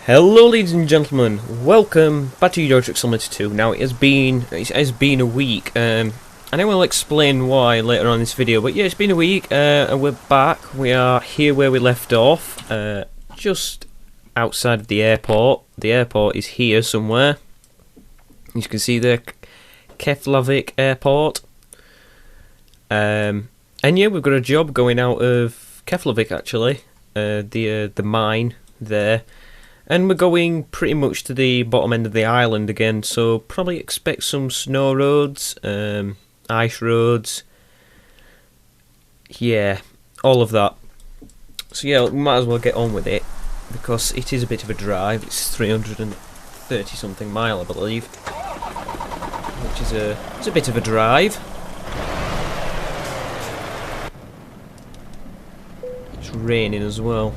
Hello ladies and gentlemen, welcome back to Euro Truck Simulator 2. Now it has been a week, and I will explain why later on in this video, but yeah, it's been a week, and we're back. We are here where we left off, just outside of the airport. The airport is here somewhere. As you can see there, Keflavik Airport. And yeah, we've got a job going out of Keflavik actually, the mine there. And we're going pretty much to the bottom end of the island again, so probably expect some snow roads, ice roads, yeah, all of that. So yeah, we might as well get on with it, because it is a bit of a drive. It's 330 something mile, I believe, which is it's a bit of a drive. It's raining as well.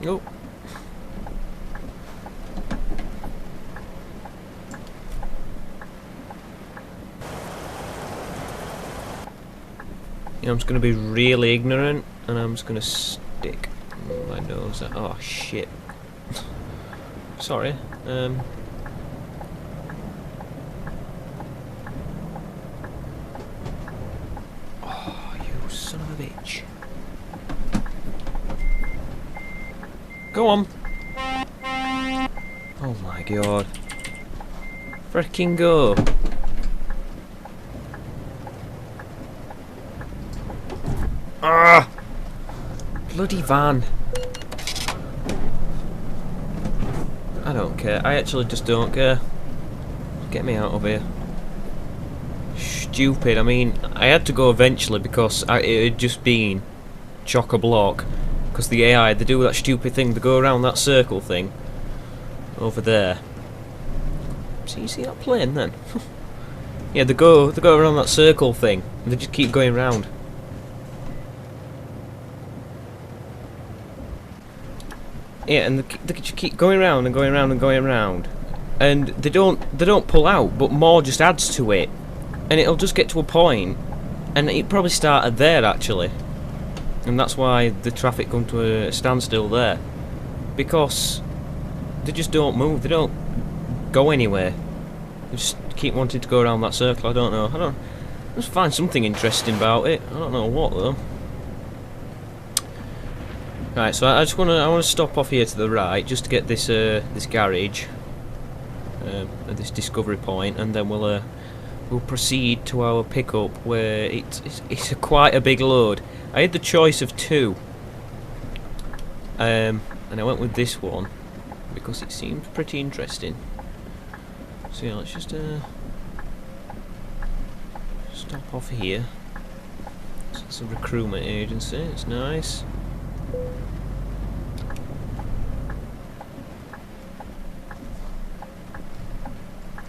Oh. Yeah, I'm just going to be really ignorant, and I'm just going to stick my nose out. Oh shit. Sorry. Oh, you son of a bitch. Go on. Oh my god. Freaking go. Ah! Bloody van. I don't care. I actually just don't care. Get me out of here. Stupid. I mean, I had to go eventually because it had just been chock-a-block. Because the AI, they do that stupid thing, they go around that circle thing over there. So you see that plane then? Yeah, they go around that circle thing, and they just keep going round. Yeah, and they just keep going round and going round and going round, and they don't pull out, but more just adds to it, and it'll just get to a point, and it probably started there actually. And that's why the traffic come to a standstill there, because they just don't move. They don't go anywhere. They just keep wanting to go around that circle. I don't know. I just find something interesting about it. I don't know what though. Right, so I want to stop off here to the right just to get this this garage, this discovery point, and then we'll proceed to our pickup where it's quite a big load. I had the choice of two, and I went with this one because it seemed pretty interesting. So yeah, let's just stop off here. So it's a recruitment agency, it's nice.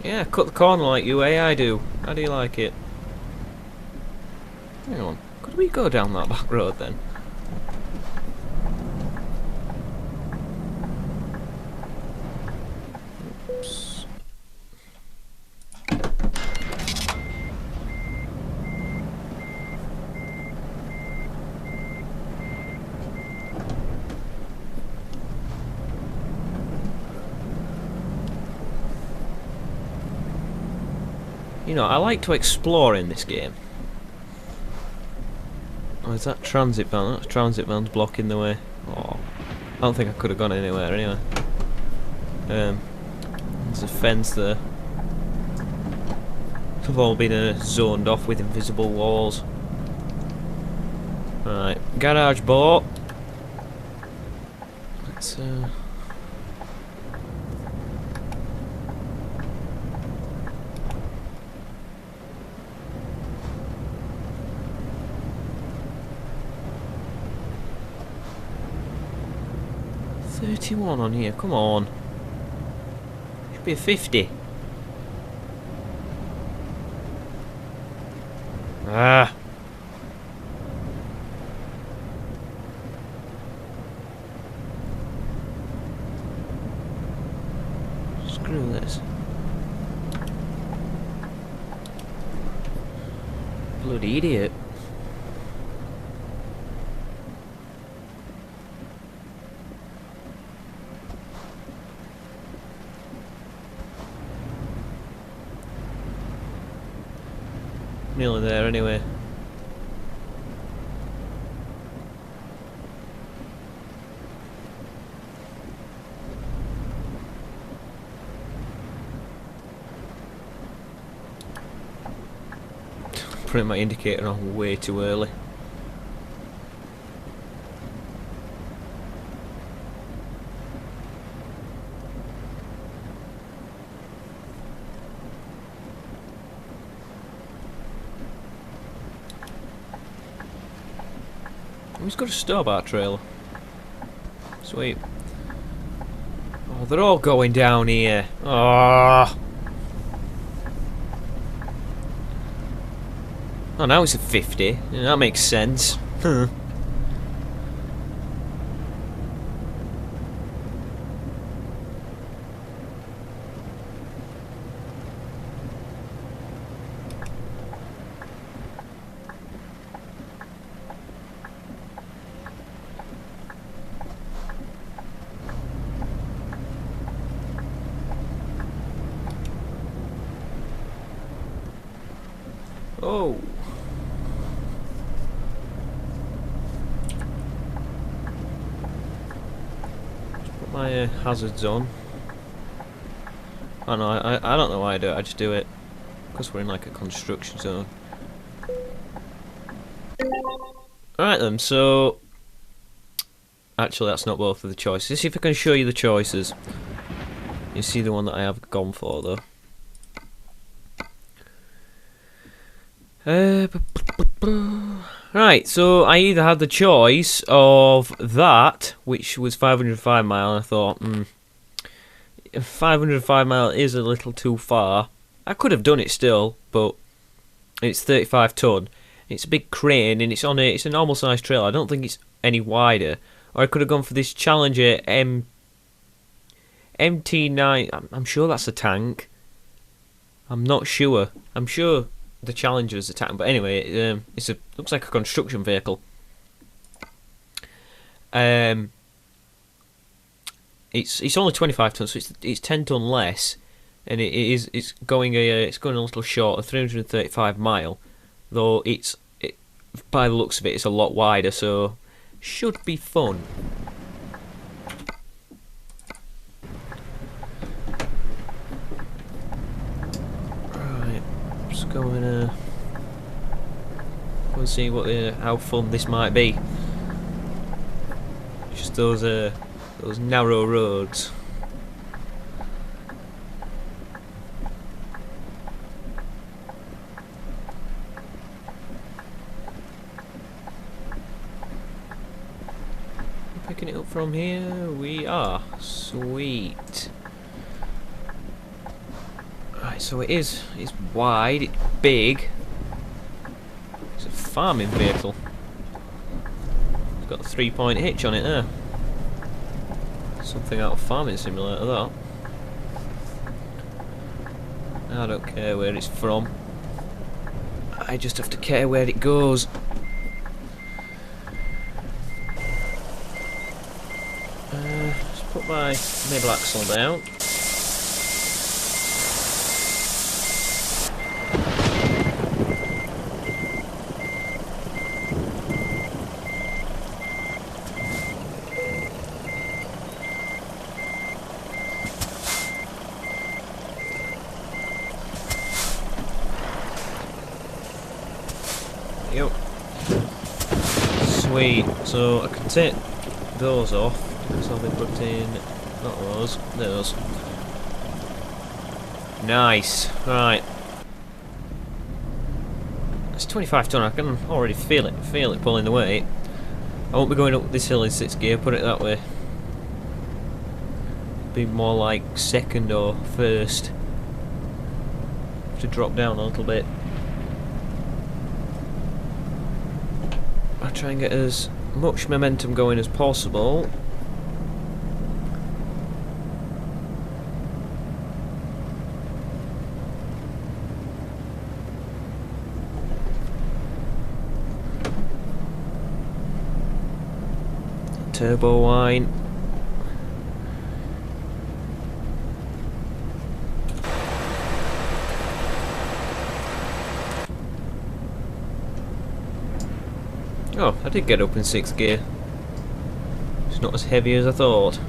Yeah, cut the corner like you AI do. How do you like it? Hang on. Could we go down that back road then? Oops. You know, I like to explore in this game. Oh, is that transit van? That transit van's blocking the way. Oh, I don't think I could have gone anywhere anyway. There's a fence there. We've all been zoned off with invisible walls. Right, garage bought. Let's 31 on here, come on. Should be a 50. Ah. Screw this. Bloody idiot. Nearly there anyway. Putting my indicator on way too early. Who's got a starboard trailer? Sweet. Oh, they're all going down here. Oh. Oh, now it's a 50. Yeah, that makes sense. Huh. Oh. My hazards on. Oh no, I don't know why I do it, I just do it because we're in like a construction zone. Alright then, so actually that's not both of the choices. Let's see if I can show you the choices. You see the one that I have gone for though. Right, so I either had the choice of that, which was 505 mile, and I thought, 505 mile is a little too far. I could have done it still, but it's 35 ton. It's a big crane, and it's a normal sized trailer. I don't think it's any wider. Or I could have gone for this Challenger MT9. I'm sure that's a tank. I'm not sure. I'm sure the Challenger is a tank, but anyway, looks like a construction vehicle. It's only 25 tons, so it's 10 ton less, and it's going a little short of 335 mile, though by the looks of it, it's a lot wider, so should be fun. Going we'll see how fun this might be. Just those narrow roads. Picking it up from here, we are. Sweet. Right, so it's wide, it's big. It's a farming vehicle. It's got a 3-point hitch on it there. Something out of Farming Simulator, that. I don't care where it's from. I just have to care where it goes. Just put my middle axle down. Yep. Sweet. So I can take those off because I'll be putting not those. Nice. Right. It's 25 ton. I can already feel it pulling the weight. I won't be going up this hill in 6th gear. Put it that way. Be more like 2nd or 1st. Have to drop down a little bit. I'll try and get as much momentum going as possible. turbo wine. Oh, I did get up in 6th gear. It's not as heavy as I thought.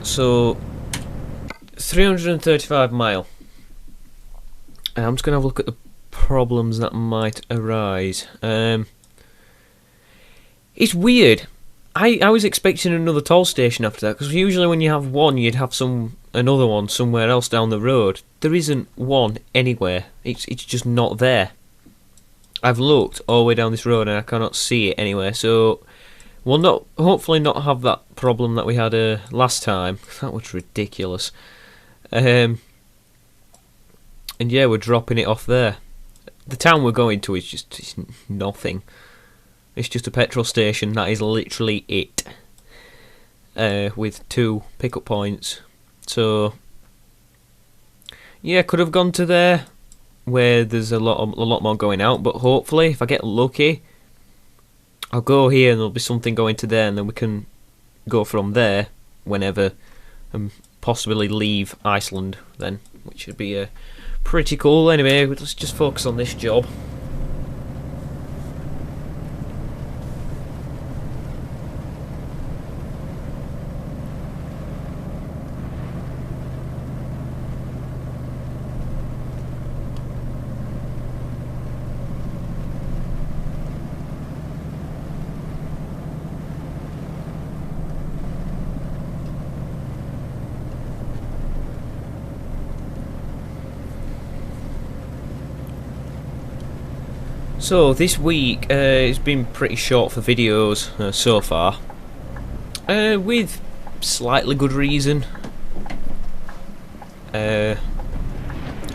So, 335 mile. I'm just going to have a look at the problems that might arise. It's weird. I was expecting another toll station after that, because usually when you have one, you'd have another one somewhere else down the road. There isn't one anywhere. It's just not there. I've looked all the way down this road and I cannot see it anywhere. So we'll hopefully not have that problem that we had last time. That was ridiculous. And yeah, we're dropping it off there. The town we're going to is it's nothing. It's just a petrol station. That is literally it. With 2 pickup points. So yeah, could have gone to there where there's a lot more going out. But hopefully, if I get lucky, I'll go here and there'll be something going to there, and then we can go from there whenever, and possibly leave Iceland then, which would be pretty cool. Anyway, let's just focus on this job. So this week has been pretty short for videos so far, with slightly good reason.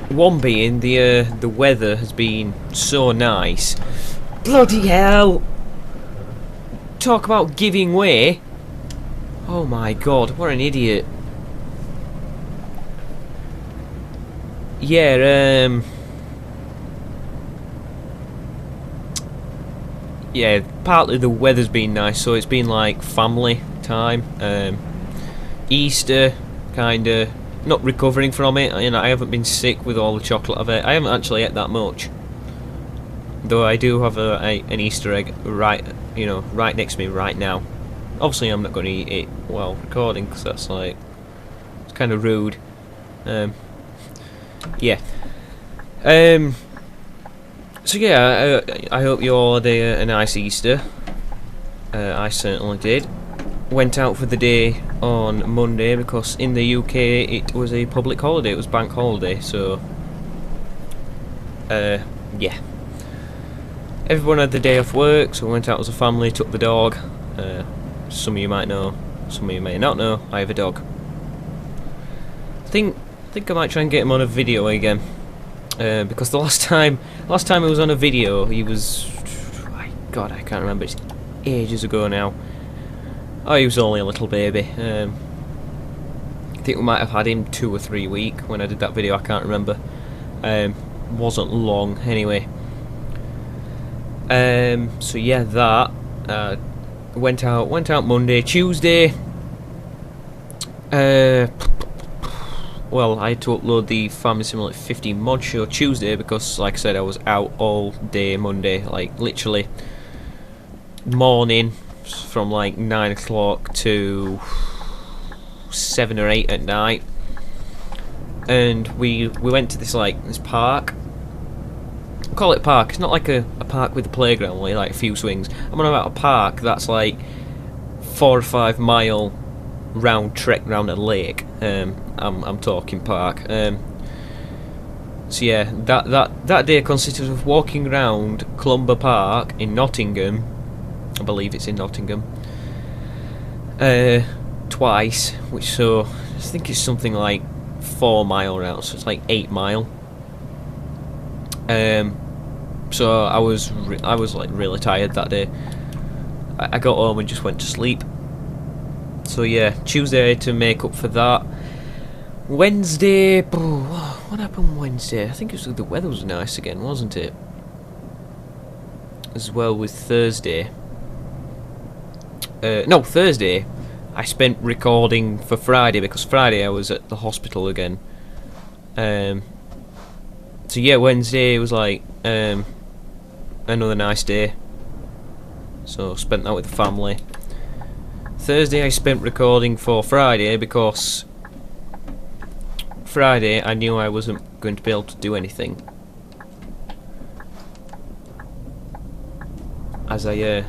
One being the weather has been so nice. Bloody hell! Talk about giving way! Oh my god, what an idiot! Yeah, yeah, partly the weather's been nice, so it's been like family time. Easter, kinda not recovering from it. You know, I haven't been sick with all the chocolate I've ate. I haven't actually ate that much, though I do have an Easter egg right next to me right now. Obviously, I'm not going to eat it while recording because that's like it's kind of rude. Yeah. So yeah, I hope you all had a nice Easter. I certainly did. Went out for the day on Monday because in the UK it was a public holiday. It was bank holiday, so yeah. Everyone had the day off work, so we went out as a family. Took the dog. Some of you might know, some of you may not know. I have a dog. I think I might try and get him on a video again. Because the last time he was on a video, he was, God, I can't remember. It's ages ago now. Oh, he was only a little baby. I think we might have had him 2 or 3 weeks when I did that video. I can't remember. Wasn't long anyway. So yeah, that went out Monday, Tuesday. Well, I had to upload the Farming Simulator 50 mod show Tuesday because, like I said, I was out all day Monday, like literally morning from like 9 o'clock to 7 or 8 at night, and we went to this park. I call it a park. It's not like a park with a playground where like a few swings. I'm on about a park that's like 4 or 5 mile round trek round a lake. I'm talking park. So yeah, that day consisted of walking around Clumber Park in Nottingham. I believe it's in Nottingham. Twice, so I think it's something like 4 mile round, so it's like 8 mile. So I was like really tired that day. I got home and just went to sleep. So yeah, Tuesday I had to make up for that. Wednesday, what happened Wednesday? I think it was the weather was nice again, wasn't it? As well with Thursday. No, Thursday I spent recording for Friday, because Friday I was at the hospital again. So yeah, Wednesday was like another nice day. So spent that with the family. Thursday I spent recording for Friday, because Friday I knew I wasn't going to be able to do anything, as I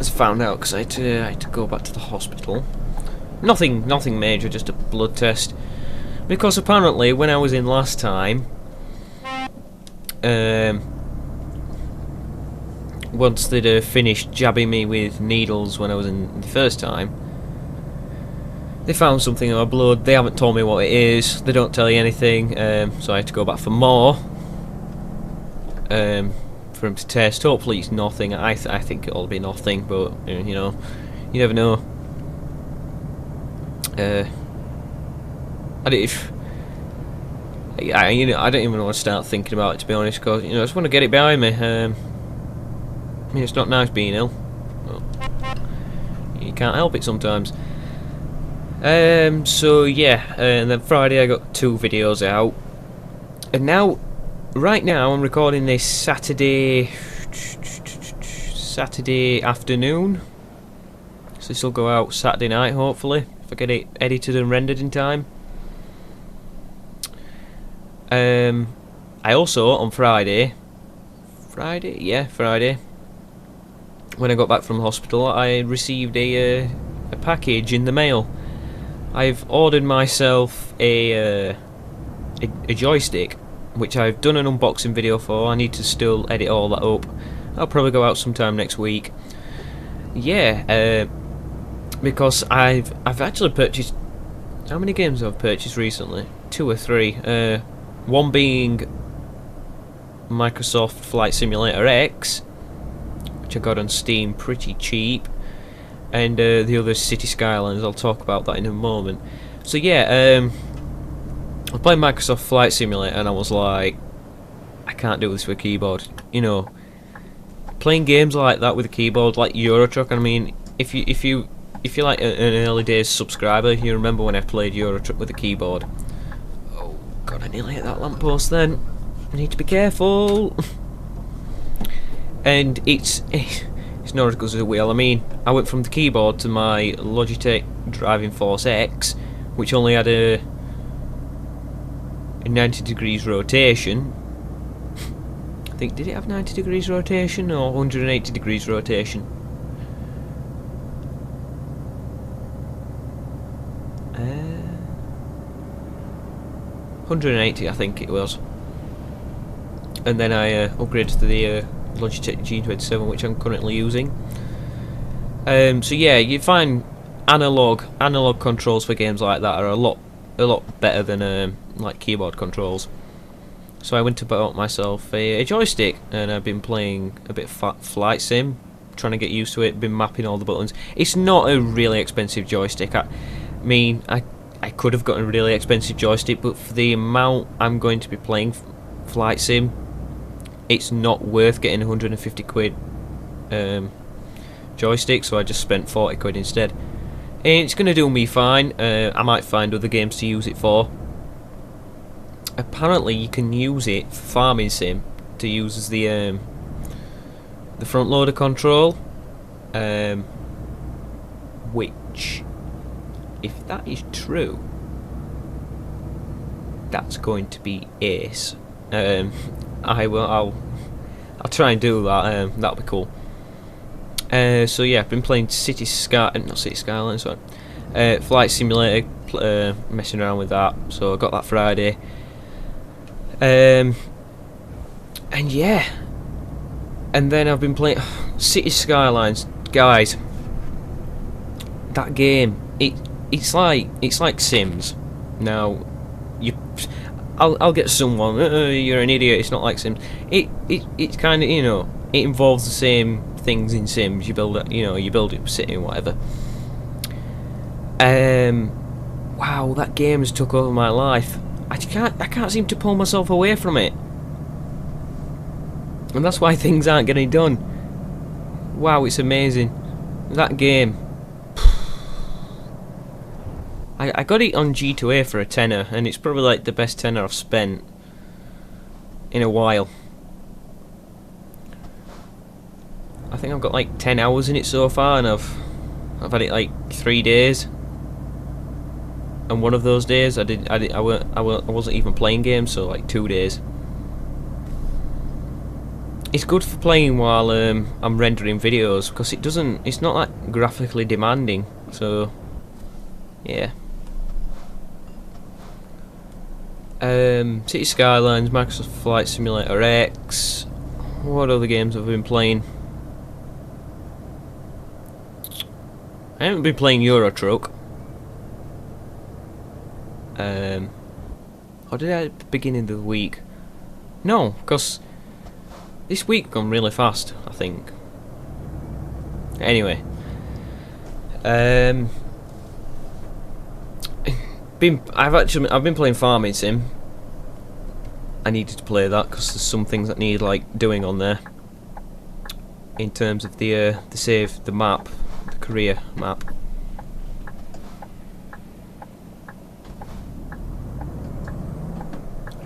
found out, because I had to go back to the hospital. Nothing major, just a blood test, because apparently when I was in last time, once they'd finished jabbing me with needles when I was in the first time, they found something in my blood. They haven't told me what it is. They don't tell you anything. So I had to go back for more. For him to test. Hopefully it's nothing. I think it'll be nothing, but you know, you never know. I don't even want to start thinking about it, to be honest, because I just want to get it behind me. I mean, it's not nice being ill. Well, you can't help it sometimes. So yeah, and then Friday I got 2 videos out, and now, right now I'm recording this Saturday afternoon, so this will go out Saturday night hopefully, if I get it edited and rendered in time. I also on Friday, when I got back from the hospital, I received a package in the mail. I've ordered myself a joystick, which I've done an unboxing video for. I need to still edit all that up. I'll probably go out sometime next week. Yeah, because I've actually purchased. How many games have I purchased recently? 2 or 3. One being Microsoft Flight Simulator X, which I got on Steam pretty cheap. And the other City Skylines. I'll talk about that in a moment. So yeah, I was playing Microsoft Flight Simulator, and I was like, I can't do this with a keyboard. Playing games like that with a keyboard, like Euro Truck. I mean, if you're like an early days subscriber, you remember when I played Euro Truck with a keyboard. Oh God, I nearly hit that lamppost. Then I need to be careful. And it's not as good as a wheel. I mean, I went from the keyboard to my Logitech Driving Force X, which only had a 90 degrees rotation. I think, did it have 90 degrees rotation or 180 degrees rotation? 180, I think it was. And then I upgraded to the Logitech G27, which I'm currently using. So yeah, you find analog controls for games like that are a lot better than like keyboard controls. So I went to buy myself a joystick, and I've been playing a bit of Flight Sim, trying to get used to it. Been mapping all the buttons. It's not a really expensive joystick. I mean, I could have gotten a really expensive joystick, but for the amount I'm going to be playing Flight Sim, it's not worth getting 150 quid joystick, so I just spent 40 quid instead. And it's going to do me fine. I might find other games to use it for. Apparently you can use it for farming sim, to use as the front loader control, which, if that is true, that's going to be ace. I'll try and do that. That'll be cool. So yeah, I've been playing not City Skylines, sorry. Flight Simulator, messing around with that. So I got that Friday. And yeah, and then I've been playing City Skylines, guys. That game, it's like Sims. Now, I'll get someone. You're an idiot. It's not like Sims. It's kind of, it involves the same things in Sims. You build it, you build it, city and whatever. Wow, that game has took over my life. I can't seem to pull myself away from it. And that's why things aren't getting done. Wow, it's amazing. That game. I got it on G2A for a tenner, and it's probably like the best tenner I've spent in a while. I think I've got like 10 hours in it so far, and I've had it like 3 days. And one of those days I wasn't even playing games, so like 2 days. It's good for playing while I'm rendering videos, because it's not that graphically demanding. So yeah. City Skylines, Microsoft Flight Simulator X. What other games have I been playing? I haven't been playing Euro Truck. Or did I at the beginning of the week? No, because this week gone really fast, I think. Anyway, I've been playing Farming Sim. I needed to play that because there's some things that need like doing on there. In terms of the save, the map, the career map.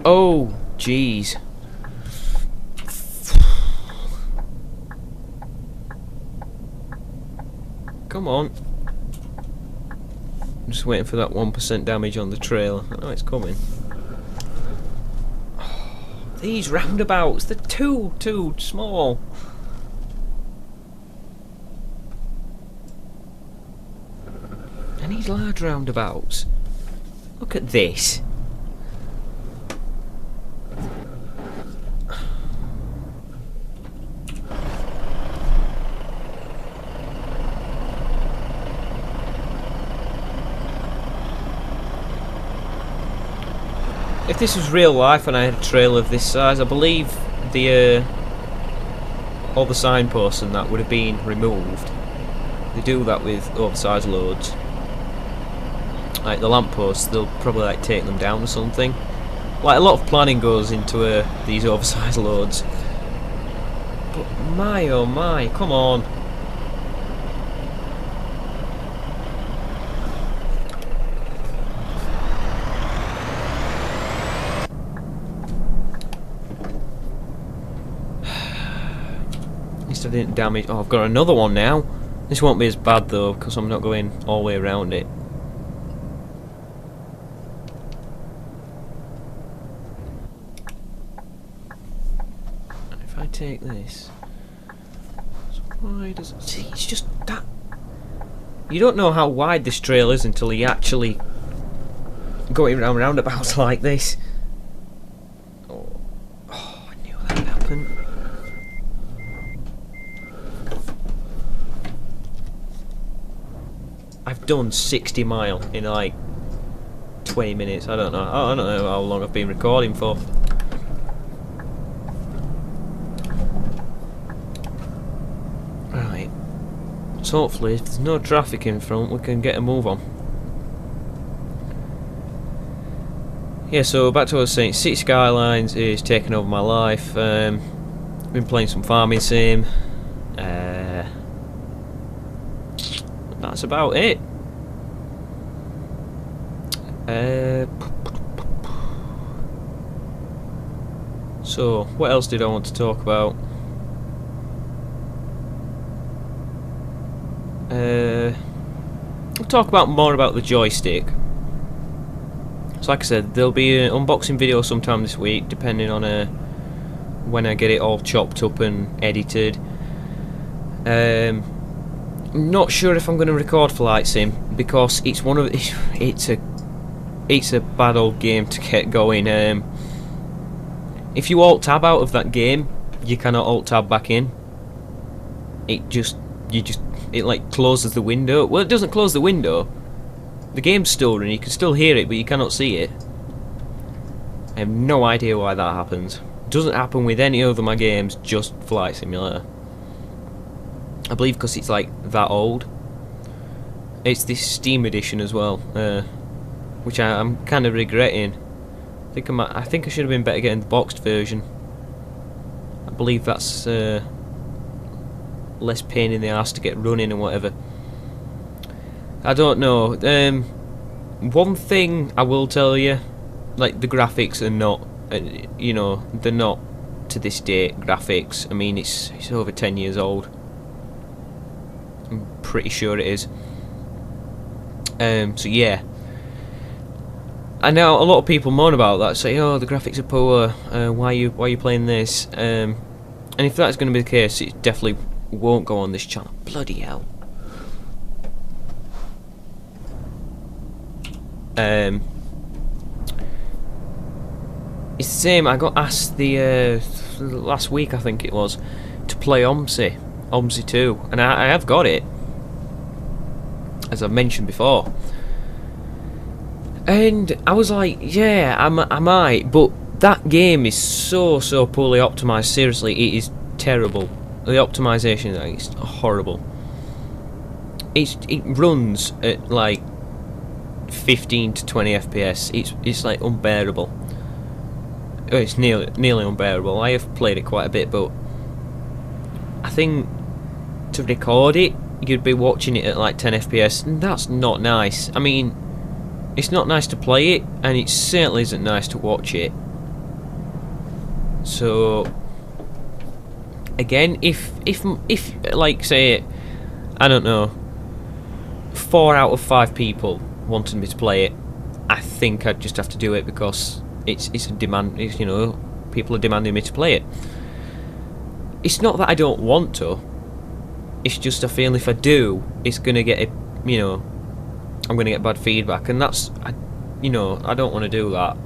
Oh, jeez. Come on. I'm just waiting for that 1% damage on the trailer. I know it's coming. Oh, these roundabouts, they're too small. I need large roundabouts. Look at this. If this was real life and I had a trailer of this size, I believe all the signposts and that would have been removed. They do that with oversized loads. Like the lampposts, they'll probably like take them down or something. Like a lot of planning goes into these oversized loads. But my oh my, come on. I didn't damage. Oh, I've got another one now. This won't be as bad though, because I'm not going all the way around it. And if I take this, so why does it? See, it's just that. You don't know how wide this trail is until you actually going around roundabouts like this. Oh, I knew that would happen. I've done 60 mile in like 20 minutes. I don't know how long I've been recording for. Right. So hopefully, if there's no traffic in front, we can get a move on. Yeah. So back to what I was saying. City Skylines is taking over my life. Been playing some Farming Sim. That's about it. So, what else did I want to talk about? I'll talk about more about the joystick. So, like I said, there'll be an unboxing video sometime this week, depending on when I get it all chopped up and edited. I'm not sure if I'm going to record Flight Sim because it's it's a bad old game to get going. If you alt tab out of that game, you cannot alt tab back in. It like closes the window. Well, it doesn't close the window. The game's still running. You can still hear it, but you cannot see it. I have no idea why that happens. It doesn't happen with any other of my games, just Flight Simulator. I believe because it's like that old. It's this Steam edition as well, which I'm kind of regretting. I think I should have been better getting the boxed version. I believe that's less pain in the ass to get running and whatever. I don't know. One thing I will tell you, like, the graphics are not, you know, they're not to this date graphics. I mean, it's over 10 years old. I'm pretty sure it is. So yeah. I know a lot of people moan about that, say, "Oh, the graphics are poor. Why are you playing this?" And if that's going to be the case, it definitely won't go on this channel. Bloody hell. It's the same. I got asked the last week, I think it was, to play OMSI 2, and I have got it, as I've mentioned before. And I was like, yeah, I might, but that game is so poorly optimised. Seriously, it is terrible. The optimisation is horrible. It runs at like 15 to 20 FPS. It's like unbearable. It's nearly unbearable. I have played it quite a bit, but I think to record it, you'd be watching it at like 10 FPS, and that's not nice. I mean, it's not nice to play it, and it certainly isn't nice to watch it. So again, if like, say, I don't know, 4 out of 5 people wanted me to play it, I think I'd just have to do it, because it's a demand. You know, people are demanding me to play it. It's not that I don't want to. It's just I feel if I do, it's gonna get you know, I'm gonna get bad feedback, and that's, you know, I don't want to do that.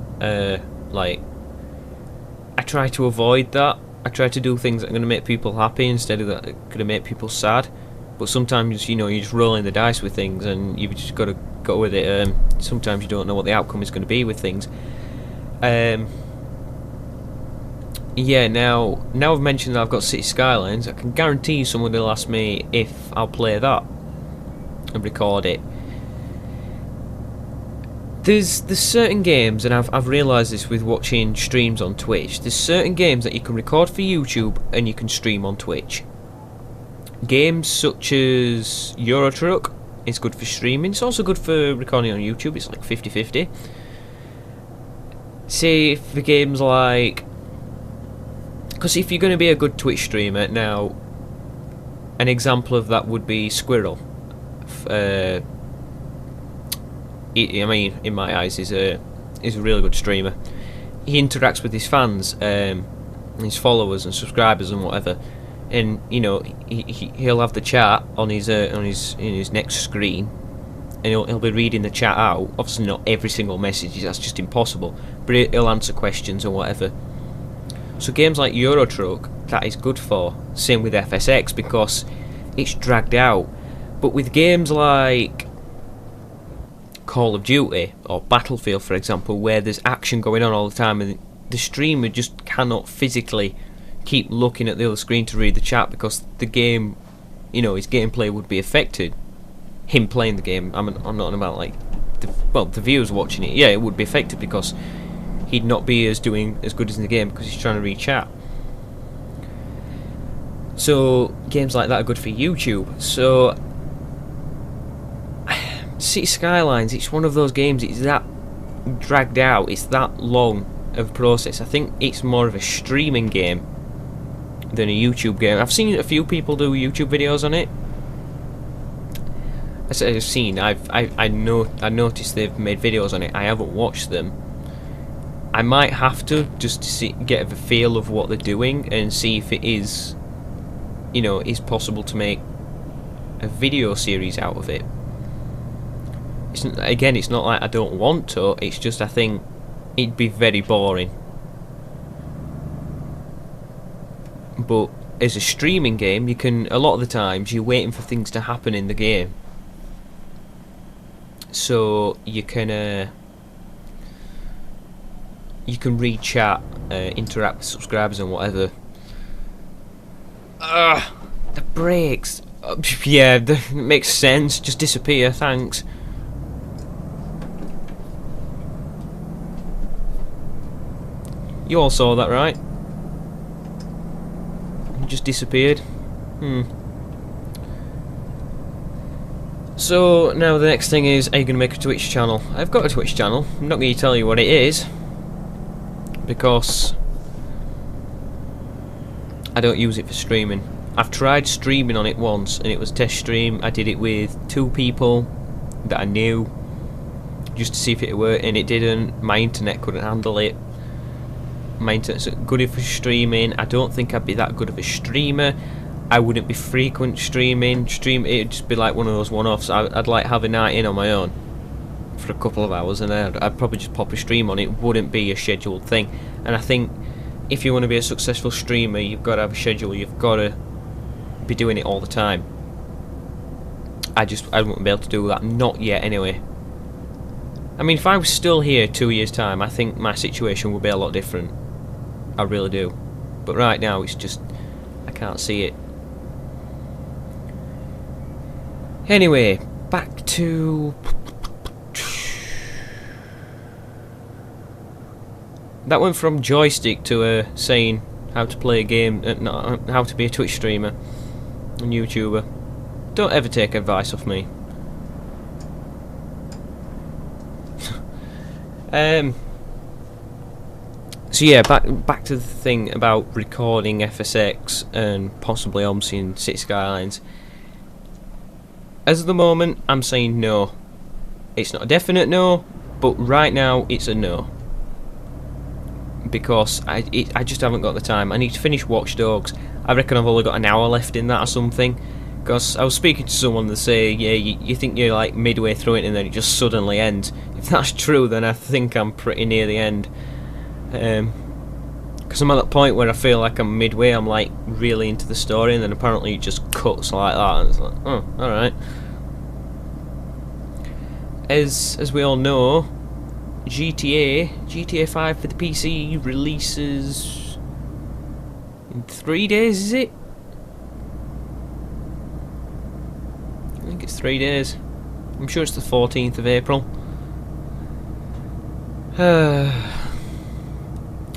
Like, I try to avoid that. I try to do things that are gonna make people happy instead of that are gonna make people sad. But sometimes, you know, you're just rolling the dice with things, and you've just got to go with it. Sometimes you don't know what the outcome is going to be with things. Yeah, now I've mentioned that I've got City Skylines, I can guarantee someone will ask me if I'll play that and record it. There's certain games, and I've realised this with watching streams on Twitch, there's certain games that you can record for YouTube and you can stream on Twitch. Games such as Euro Truck is good for streaming. It's also good for recording on YouTube. It's like 50-50. Say for games like, because if you're going to be a good Twitch streamer, now an example of that would be Squirrel. I mean, in my eyes, is a really good streamer. He interacts with his fans, his followers and subscribers and whatever. And you know, he'll have the chat on his in his next screen, and he'll be reading the chat out. Obviously, not every single message, that's just impossible. But he'll answer questions or whatever. So games like Euro Truck, that is good for. Same with FSX, because it's dragged out. But with games like Call of Duty or Battlefield, for example, where there's action going on all the time, and the streamer just cannot physically keep looking at the other screen to read the chat, because the game, you know, his gameplay would be affected. Him playing the game, I'm not about like the viewers watching it. Yeah, it would be affected, because he'd not be doing as good as in the game, because he's trying to read chat. So games like that are good for YouTube. So City Skylines, it's one of those games, it's that dragged out, it's that long of a process. I think it's more of a streaming game than a YouTube game. I've seen a few people do YouTube videos on it. I've seen, I noticed they've made videos on it. I haven't watched them. I might have to, just to get a feel of what they're doing and see if it is, you know, is possible to make a video series out of it. Again, it's not like I don't want to, it's just I think it'd be very boring. But as a streaming game, you can, a lot of the times you're waiting for things to happen in the game, so you can read chat, interact with subscribers and whatever. The brakes, Yeah, that makes sense. Just disappear, thanks. You all saw that, right? It just disappeared. So, now the next thing is, are you going to make a Twitch channel? I've got a Twitch channel. I'm not going to tell you what it is, because I don't use it for streaming. I've tried streaming on it once, and it was a test stream. I did it with 2 people that I knew, just to see if it worked, and it didn't. My internet couldn't handle it. My internet's good for streaming. I don't think I'd be that good of a streamer. I wouldn't be frequent streaming. It'd just be like one of those one-offs. I'd like have a night in on my own for a couple of hours, and then I'd probably just pop a stream on. It wouldn't be a scheduled thing. And I think if you want to be a successful streamer, you've got to have a schedule. You've got to be doing it all the time. I wouldn't be able to do that. Not yet, anyway. I mean, if I was still here 2 years' time, I think my situation would be a lot different. I really do. But right now, it's just I can't see it. Anyway, back to that went from joystick to saying how to play a game, not how to be a Twitch streamer and YouTuber. Don't ever take advice off me. So yeah, back to the thing about recording FSX and possibly OMSI in City Skylines. As of the moment, I'm saying no. It's not a definite no, but right now it's a no. Because I just haven't got the time. I need to finish Watch Dogs. I reckon I've only got an hour left in that or something. Because I was speaking to someone that say, yeah, you think you're like midway through it and then it just suddenly ends. If that's true, then I think I'm pretty near the end. Because I'm at that point where I feel like I'm midway, I'm like really into the story, and then apparently it just cuts like that, and it's like, oh, alright. As we all know, GTA 5 for the PC releases in 3 days, is it? I think it's 3 days. I'm sure it's the 14th of April.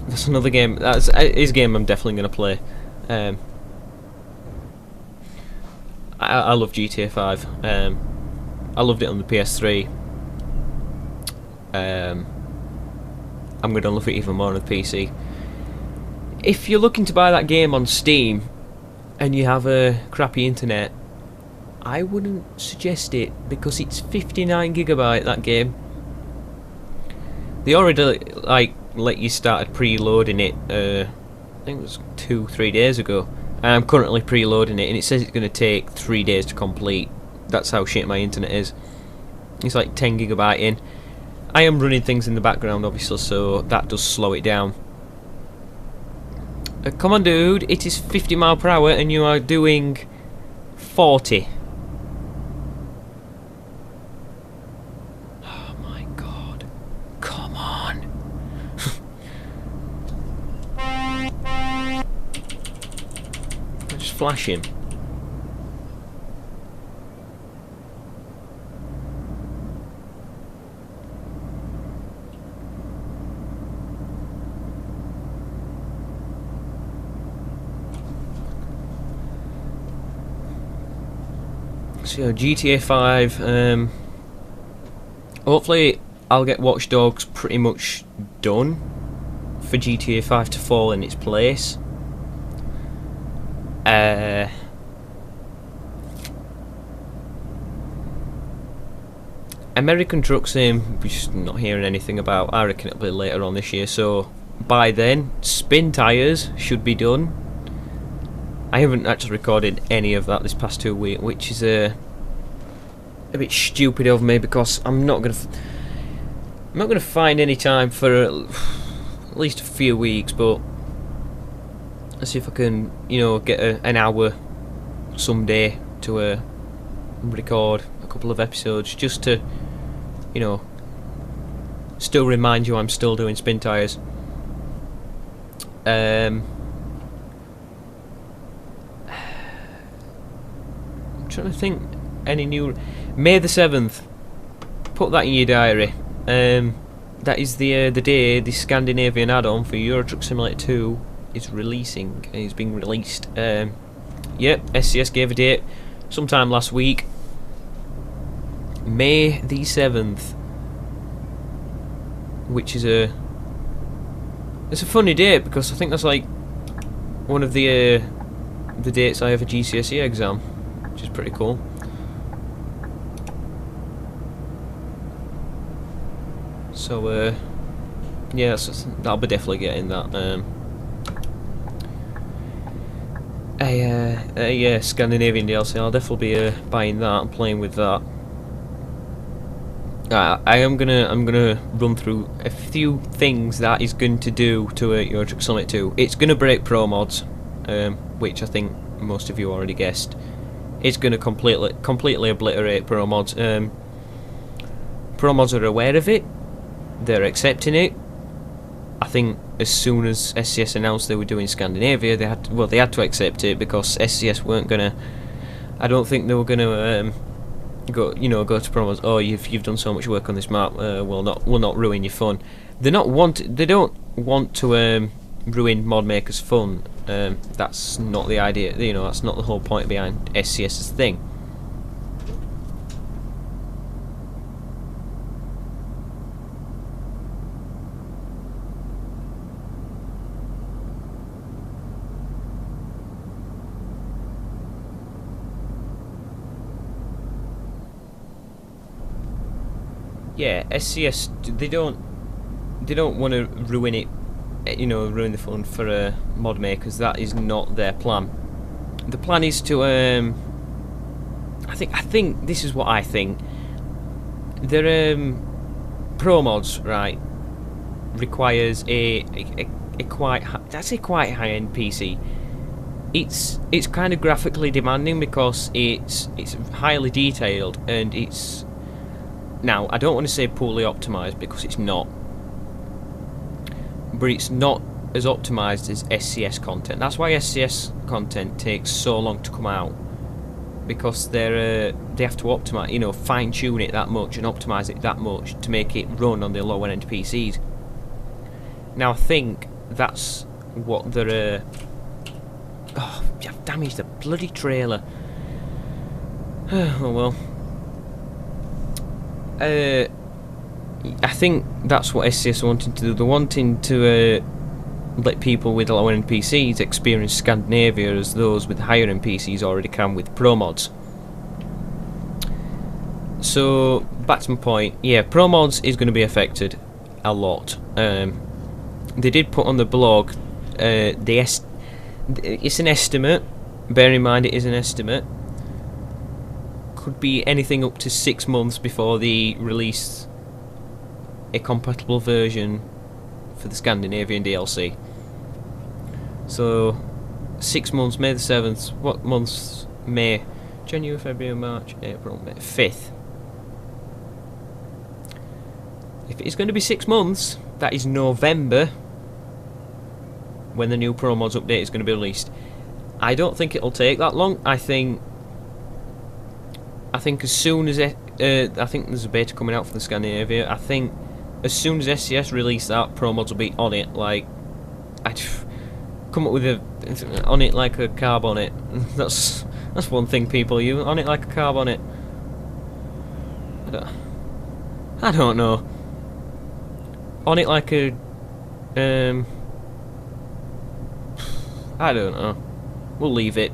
That's another game. That's a game I'm definitely going to play. I love GTA 5. I loved it on the PS3. I'm going to love it even more on the PC. If you're looking to buy that game on Steam and you have a crappy internet, I wouldn't suggest it, because it's 59GB, that game. They already like let you start preloading it. I think it was 2-3 days ago. I'm currently preloading it, and it says it's going to take 3 days to complete. That's how shit my internet is. It's like 10GB in. I am running things in the background, obviously, so that does slow it down. Come on, dude! It is 50 miles per hour, and you are doing 40. Flash him. So GTA 5, hopefully I'll get Watch Dogs pretty much done for GTA 5 to fall in its place. American Truck Sim, we're just not hearing anything about. I reckon it'll be later on this year, so by then Spin Tires should be done. I haven't actually recorded any of that this past 2 weeks, which is a bit stupid of me, because I'm not gonna find any time for at least a few weeks. But let's see if I can, you know, get an hour someday to record a couple of episodes, just to, you know, still remind you I'm still doing Spin Tires. trying to think. Any new... May the 7th. Put that in your diary. That is the day the Scandinavian add-on for Euro Truck Simulator 2 is releasing. Is being released. Yep, SCS gave a date sometime last week. May the 7th. Which is it's a funny date because I think that's like one of the dates I have a GCSE exam, which is pretty cool. So yeah, so I'll be definitely getting that. Yeah, Scandinavian DLC. I'll definitely be buying that and playing with that. I'm gonna run through a few things that is going to do to Euro Truck Simulator 2. It's gonna break ProMods, which I think most of you already guessed. It's gonna completely obliterate ProMods. ProMods are aware of it. They're accepting it. I think as soon as SCS announced they were doing Scandinavia, they had to accept it because SCS weren't gonna. I don't think they were gonna go to ProMods. Oh, you've done so much work on this map. We'll not ruin your fun. They don't want to ruin mod makers' fun. That's not the idea. That's not the whole point behind SCS's thing. Yeah, SCS, they don't want to ruin it, ruin the fun for mod makers. That is not their plan. The plan is to I think this is what I think. Their ProMods, right, requires a quite high-end PC. It's kind of graphically demanding because it's highly detailed and it's. Now, I don't want to say poorly optimised because it's not, but it's not as optimised as SCS content. That's why SCS content takes so long to come out, because they have to optimise, fine tune it that much and optimise it that much to make it run on the lower end PCs. Now, I think that's what they're. Oh, I've damaged the bloody trailer. Oh well. I think that's what SCS are wanting to do. They're wanting to let people with lower end PCs experience Scandinavia as those with higher end PCs already can with ProMods. So back to my point, yeah, ProMods is going to be affected a lot. They did put on the blog, it's an estimate. Bear in mind it is an estimate. Could be anything up to 6 months before they release a compatible version for the Scandinavian DLC. So 6 months, May the 7th. What months? May, January, February, March, April, May 5th. If it's going to be 6 months, that is November when the new ProMods update is going to be released. I don't think it'll take that long. I think as soon as I think there's a beta coming out for the Scandinavia. I think as soon as SCS release that, ProMods will be on it. Like, I'd come up with on it like a carb on it. That's one thing people use. On it like a carb on it. I don't know. On it like a I don't know. We'll leave it.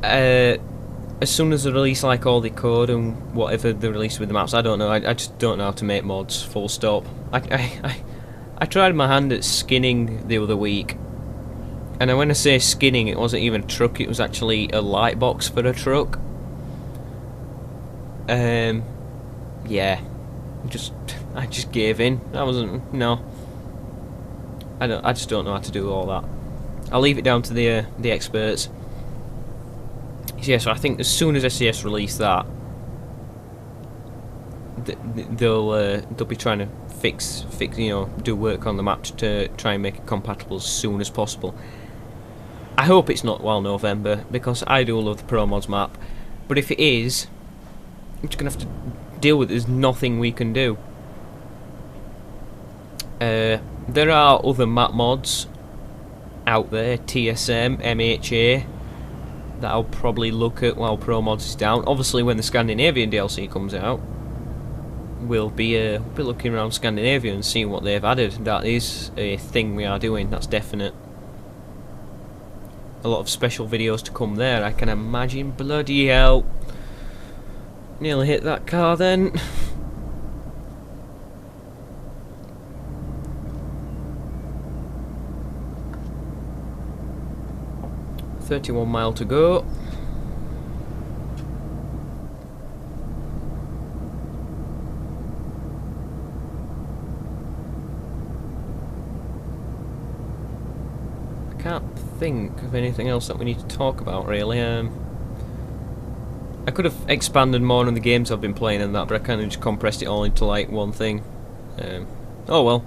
As soon as they release like all the code and whatever they release with the maps, I don't know. I just don't know how to make mods. Full stop. I tried my hand at skinning the other week, and when I say skinning, it wasn't even a truck. It was actually a light box for a truck. Yeah. I just gave in. I wasn't. No. I just don't know how to do all that. I'll leave it down to the experts. Yeah, so I think as soon as SCS release that, they'll be trying to fix, do work on the map to try and make it compatible as soon as possible. I hope it's not while November, because I do love the ProMods map. But if it is, I'm just going to have to deal with it. There's nothing we can do. There are other map mods out there, TSM, MHA, that I'll probably look at while ProMods is down. Obviously, when the Scandinavian DLC comes out, we'll be looking around Scandinavia and seeing what they've added. That is a thing we are doing, that's definite. A lot of special videos to come there, I can imagine. Bloody hell. Nearly hit that car then. .31 miles to go. I can't think of anything else that we need to talk about really. I could have expanded more on the games I've been playing and that, but I kind of just compressed it all into like one thing. Oh well.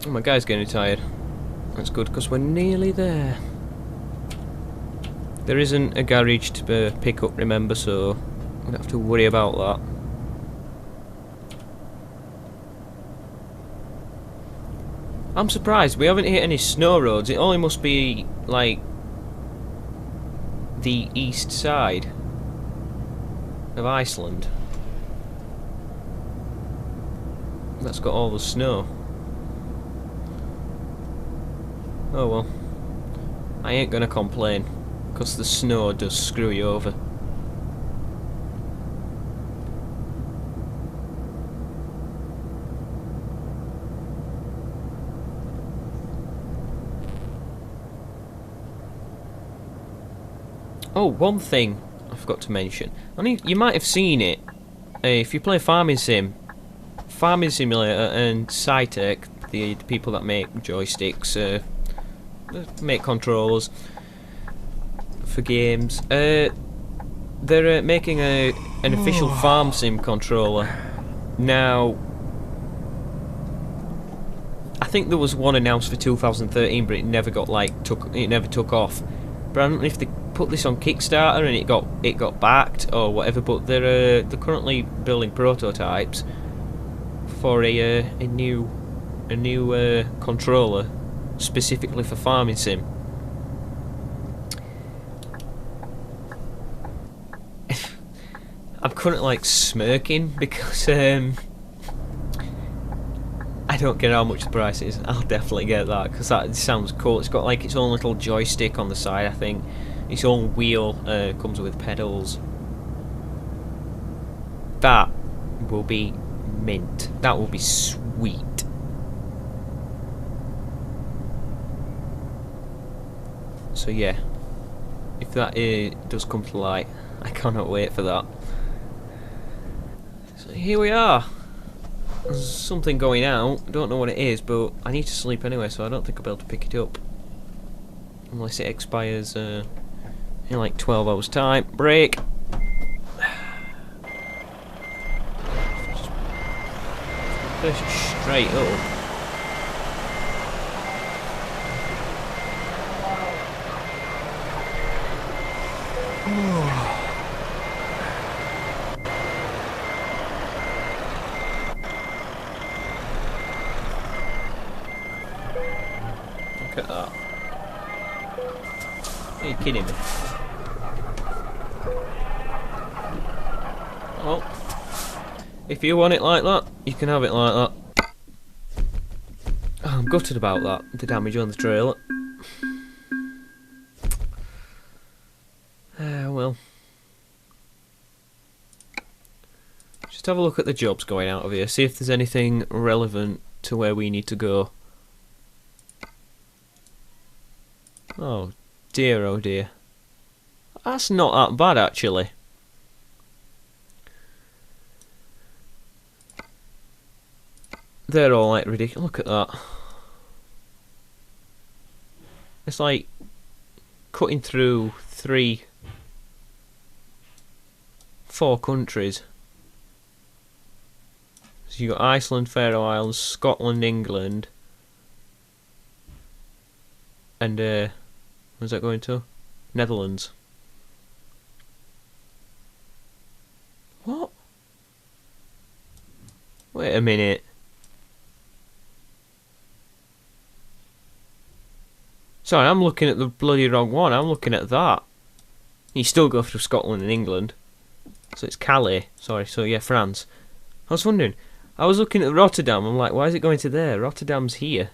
Oh, my guy's getting tired. That's good, because we're nearly there. There isn't a garage to pick up, remember, so we don't have to worry about that. I'm surprised we haven't hit any snow roads. It only must be like the east side of Iceland that's got all the snow. Oh well, I ain't gonna complain, because the snow does screw you over. Oh, one thing I forgot to mention. I mean, you might have seen it if you play Farming Simulator and Cytec, the people that make joysticks, make controllers for games. They're making an official farm sim controller now. I think there was one announced for 2013, but it never got it never took off. But I don't know if they put this on Kickstarter and it got backed or whatever. But they're currently building prototypes for a new controller specifically for Farming Sim. I'm currently like smirking because I don't get how much the price is. I'll definitely get that because that sounds cool. It's got like its own little joystick on the side, I think. Its own wheel, comes with pedals. That will be mint. That will be sweet. So yeah, if that does come to light, I cannot wait for that. So here we are. There's something going out. I don't know what it is, but I need to sleep anyway, so I don't think I'll be able to pick it up unless it expires in like 12 hours time. Break. Just straight up. Look at that. Are you kidding me? Well, if you want it like that, you can have it like that. Oh, I'm gutted about that, the damage on the trailer. Well. Just have a look at the jobs going out of here, see if there's anything relevant to where we need to go. Oh dear, oh dear. That's not that bad actually. They're all like ridiculous. Look at that. It's like cutting through 4 countries. So you got Iceland, Faroe Islands, Scotland, England, and where's that going to? Netherlands. What? Wait a minute. Sorry, I'm looking at the bloody wrong one. I'm looking at that. You still go through Scotland and England. So it's Calais. Sorry, so yeah, France. I was wondering. I was looking at Rotterdam. I'm like, why is it going to there? Rotterdam's here.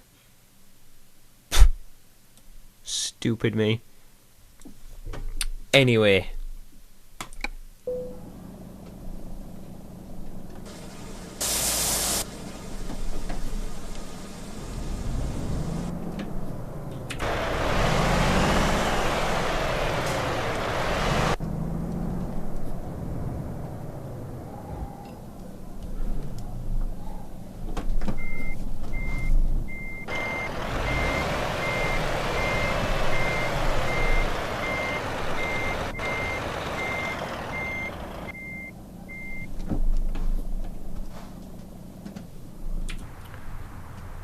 Stupid me. Anyway.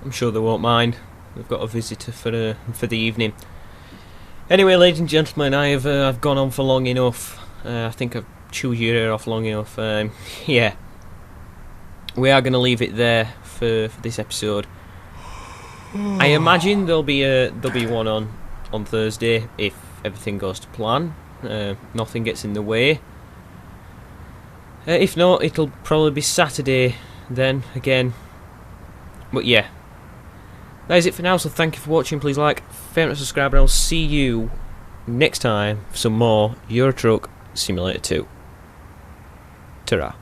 I'm sure they won't mind. We've got a visitor for the evening. Anyway, ladies and gentlemen, I've gone on for long enough. I think I've chewed your ear off long enough. Yeah, we are going to leave it there for this episode. I imagine there'll be one on Thursday if everything goes to plan. Nothing gets in the way. If not, it'll probably be Saturday then again. But yeah. That is it for now, so thank you for watching. Please like, favorite, subscribe, and I'll see you next time for some more Euro Truck Simulator 2. Ta-ra.